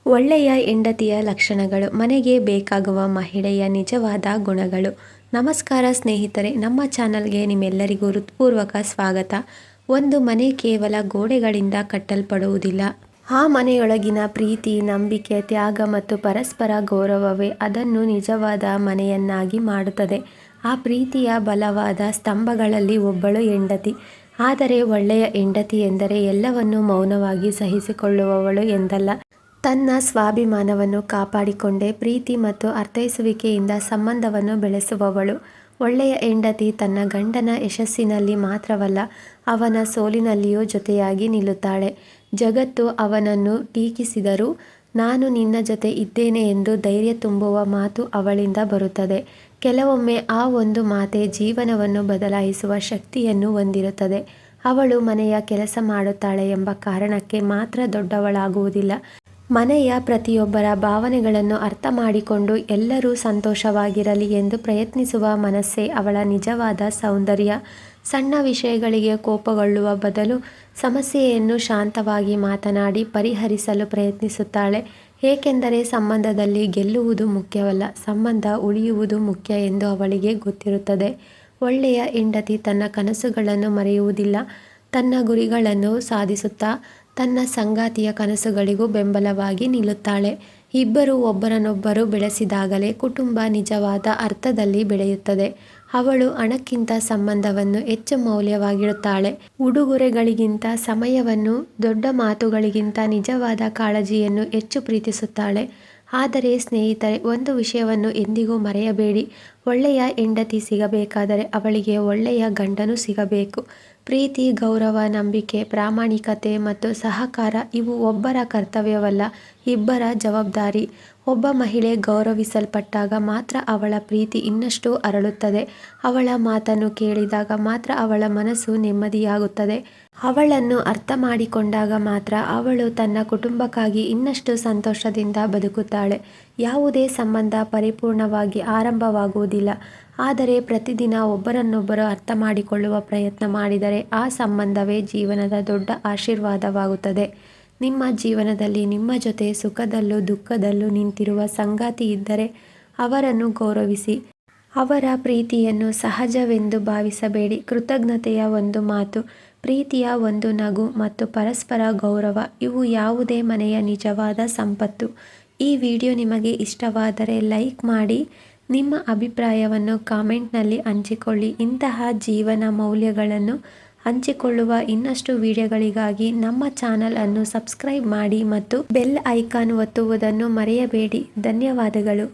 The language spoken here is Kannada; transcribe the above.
ಒಳ್ಳೆಯ ಹೆಂಡತಿಯ ಲಕ್ಷಣಗಳು, ಮನೆಗೆ ಬೇಕಾಗುವ ಮಹಿಳೆಯ ನಿಜವಾದ ಗುಣಗಳು. ನಮಸ್ಕಾರ ಸ್ನೇಹಿತರೆ, ನಮ್ಮ ಚಾನಲ್ಗೆ ನಿಮ್ಮೆಲ್ಲರಿಗೂ ಹೃತ್ಪೂರ್ವಕ ಸ್ವಾಗತ. ಒಂದು ಮನೆ ಕೇವಲ ಗೋಡೆಗಳಿಂದ ಕಟ್ಟಲ್ಪಡುವುದಿಲ್ಲ. ಆ ಮನೆಯೊಳಗಿನ ಪ್ರೀತಿ, ನಂಬಿಕೆ, ತ್ಯಾಗ ಮತ್ತು ಪರಸ್ಪರ ಗೌರವವೇ ಅದನ್ನು ನಿಜವಾದ ಮನೆಯನ್ನಾಗಿ ಮಾಡುತ್ತದೆ. ಆ ಪ್ರೀತಿಯ ಬಲವಾದ ಸ್ತಂಭಗಳಲ್ಲಿ ಒಬ್ಬಳು ಹೆಂಡತಿ. ಆದರೆ ಒಳ್ಳೆಯ ಹೆಂಡತಿ ಎಂದರೆ ಎಲ್ಲವನ್ನೂ ಮೌನವಾಗಿ ಸಹಿಸಿಕೊಳ್ಳುವವಳು ಎಂದಲ್ಲ. ತನ್ನ ಸ್ವಾಭಿಮಾನವನ್ನು ಕಾಪಾಡಿಕೊಂಡೇ ಪ್ರೀತಿ ಮತ್ತು ಅರ್ಥೈಸುವಿಕೆಯಿಂದ ಸಂಬಂಧವನ್ನು ಬೆಳೆಸುವವಳು. ಒಳ್ಳೆಯ ಹೆಂಡತಿ ತನ್ನ ಗಂಡನ ಯಶಸ್ಸಿನಲ್ಲಿ ಮಾತ್ರವಲ್ಲ, ಅವನ ಸೋಲಿನಲ್ಲಿಯೂ ಜೊತೆಯಾಗಿ ನಿಲ್ಲುತ್ತಾಳೆ. ಜಗತ್ತು ಅವನನ್ನು ಟೀಕಿಸಿದರೂ ನಾನು ನಿನ್ನ ಜೊತೆ ಇದ್ದೇನೆ ಎಂದು ಧೈರ್ಯ ತುಂಬುವ ಮಾತು ಅವಳಿಂದ ಬರುತ್ತದೆ. ಕೆಲವೊಮ್ಮೆ ಆ ಒಂದು ಮಾತೇ ಜೀವನವನ್ನು ಬದಲಾಯಿಸುವ ಶಕ್ತಿಯನ್ನು ಹೊಂದಿರುತ್ತದೆ. ಅವಳು ಮನೆಯ ಕೆಲಸ ಮಾಡುತ್ತಾಳೆ ಎಂಬ ಕಾರಣಕ್ಕೆ ಮಾತ್ರ ದೊಡ್ಡವಳಾಗುವುದಿಲ್ಲ. ಮನೆಯ ಪ್ರತಿಯೊಬ್ಬರ ಭಾವನೆಗಳನ್ನು ಅರ್ಥ ಮಾಡಿಕೊಂಡು ಎಲ್ಲರೂ ಸಂತೋಷವಾಗಿರಲಿ ಎಂದು ಪ್ರಯತ್ನಿಸುವ ಮನಸ್ಸೇ ಅವಳ ನಿಜವಾದ ಸೌಂದರ್ಯ. ಸಣ್ಣ ವಿಷಯಗಳಿಗೆ ಕೋಪಗೊಳ್ಳುವ ಬದಲು ಸಮಸ್ಯೆಯನ್ನು ಶಾಂತವಾಗಿ ಮಾತನಾಡಿ ಪರಿಹರಿಸಲು ಪ್ರಯತ್ನಿಸುತ್ತಾಳೆ. ಏಕೆಂದರೆ ಸಂಬಂಧದಲ್ಲಿ ಗೆಲ್ಲುವುದು ಮುಖ್ಯವಲ್ಲ, ಸಂಬಂಧ ಉಳಿಯುವುದು ಮುಖ್ಯ ಎಂದು ಅವಳಿಗೆ ಗೊತ್ತಿರುತ್ತದೆ. ಒಳ್ಳೆಯ ಹೆಂಡತಿ ತನ್ನ ಕನಸುಗಳನ್ನು ಮರೆಯುವುದಿಲ್ಲ. ತನ್ನ ಗುರಿಗಳನ್ನು ಸಾಧಿಸುತ್ತಾ ತನ್ನ ಸಂಗಾತಿಯ ಕನಸುಗಳಿಗೂ ಬೆಂಬಲವಾಗಿ ನಿಲ್ಲುತ್ತಾಳೆ. ಇಬ್ಬರು ಒಬ್ಬರನ್ನೊಬ್ಬರು ಬೆಳೆಸಿದಾಗಲೇ ಕುಟುಂಬ ನಿಜವಾದ ಅರ್ಥದಲ್ಲಿ ಬೆಳೆಯುತ್ತದೆ. ಅವಳು ಹಣಕ್ಕಿಂತ ಸಂಬಂಧವನ್ನು ಹೆಚ್ಚು ಮೌಲ್ಯವಾಗಿಡುತ್ತಾಳೆ. ಉಡುಗೊರೆಗಳಿಗಿಂತ ಸಮಯವನ್ನು, ದೊಡ್ಡ ಮಾತುಗಳಿಗಿಂತ ನಿಜವಾದ ಕಾಳಜಿಯನ್ನು ಹೆಚ್ಚು ಪ್ರೀತಿಸುತ್ತಾಳೆ. ಆದರೆ ಸ್ನೇಹಿತರೆ, ಒಂದು ವಿಷಯವನ್ನು ಎಂದಿಗೂ ಮರೆಯಬೇಡಿ. ಒಳ್ಳೆಯ ಹೆಂಡತಿ ಸಿಗಬೇಕಾದರೆ ಅವಳಿಗೆ ಒಳ್ಳೆಯ ಗಂಡನೂ ಸಿಗಬೇಕು. ಪ್ರೀತಿ, ಗೌರವ, ನಂಬಿಕೆ, ಪ್ರಾಮಾಣಿಕತೆ ಮತ್ತು ಸಹಕಾರ ಇವು ಒಬ್ಬರ ಕರ್ತವ್ಯವಲ್ಲ, ಇಬ್ಬರ ಜವಾಬ್ದಾರಿ. ಒಬ್ಬ ಮಹಿಳೆ ಗೌರವಿಸಲ್ಪಟ್ಟಾಗ ಮಾತ್ರ ಅವಳ ಪ್ರೀತಿ ಇನ್ನಷ್ಟು ಅರಳುತ್ತದೆ. ಅವಳ ಮಾತನ್ನು ಕೇಳಿದಾಗ ಮಾತ್ರ ಅವಳ ಮನಸ್ಸು ನೆಮ್ಮದಿಯಾಗುತ್ತದೆ. ಅವಳನ್ನು ಅರ್ಥ ಮಾಡಿಕೊಂಡಾಗ ಮಾತ್ರ ಅವಳು ತನ್ನ ಕುಟುಂಬಕ್ಕಾಗಿ ಇನ್ನಷ್ಟು ಸಂತೋಷದಿಂದ ಬದುಕುತ್ತಾಳೆ. ಯಾವುದೇ ಸಂಬಂಧ ಪರಿಪೂರ್ಣವಾಗಿ ಆರಂಭವಾಗುವುದಿಲ್ಲ, ಆದರೆ ಪ್ರತಿದಿನ ಒಬ್ಬರನ್ನೊಬ್ಬರು ಅರ್ಥ ಮಾಡಿಕೊಳ್ಳುವ ಪ್ರಯತ್ನ ಮಾಡಿದರೆ ಆ ಸಂಬಂಧವೇ ಜೀವನದ ದೊಡ್ಡ ಆಶೀರ್ವಾದವಾಗುತ್ತದೆ. ನಿಮ್ಮ ಜೀವನದಲ್ಲಿ ನಿಮ್ಮ ಜೊತೆ ಸುಖದಲ್ಲೂ ದುಃಖದಲ್ಲೂ ನಿಂತಿರುವ ಸಂಗಾತಿ ಇದ್ದರೆ ಅವರನ್ನು ಗೌರವಿಸಿ. ಅವರ ಪ್ರೀತಿಯನ್ನು ಸಹಜವೆಂದು ಭಾವಿಸಬೇಡಿ. ಕೃತಜ್ಞತೆಯ ಒಂದು ಮಾತು, ಪ್ರೀತಿಯ ಒಂದು ನಗು ಮತ್ತು ಪರಸ್ಪರ ಗೌರವ ಇವು ಯಾವುದೇ ಮನೆಯ ನಿಜವಾದ ಸಂಪತ್ತು. ಈ ವಿಡಿಯೋ ನಿಮಗೆ ಇಷ್ಟವಾದರೆ ಲೈಕ್ ಮಾಡಿ. ನಿಮ್ಮ ಅಭಿಪ್ರಾಯವನ್ನು ಕಾಮೆಂಟ್ನಲ್ಲಿ ಹಂಚಿಕೊಳ್ಳಿ. ಇಂತಹ ಜೀವನ ಮೌಲ್ಯಗಳನ್ನು ಹಂಚಿಕೊಳ್ಳುವ ಇನ್ನಷ್ಟು ವಿಡಿಯೋಗಳಿಗಾಗಿ ನಮ್ಮ ಚಾನಲ್ ಅನ್ನು ಸಬ್ಸ್ಕ್ರೈಬ್ ಮಾಡಿ ಮತ್ತು ಬೆಲ್ ಐಕಾನ್ ಒತ್ತುವುದನ್ನು ಮರೆಯಬೇಡಿ. ಧನ್ಯವಾದಗಳು.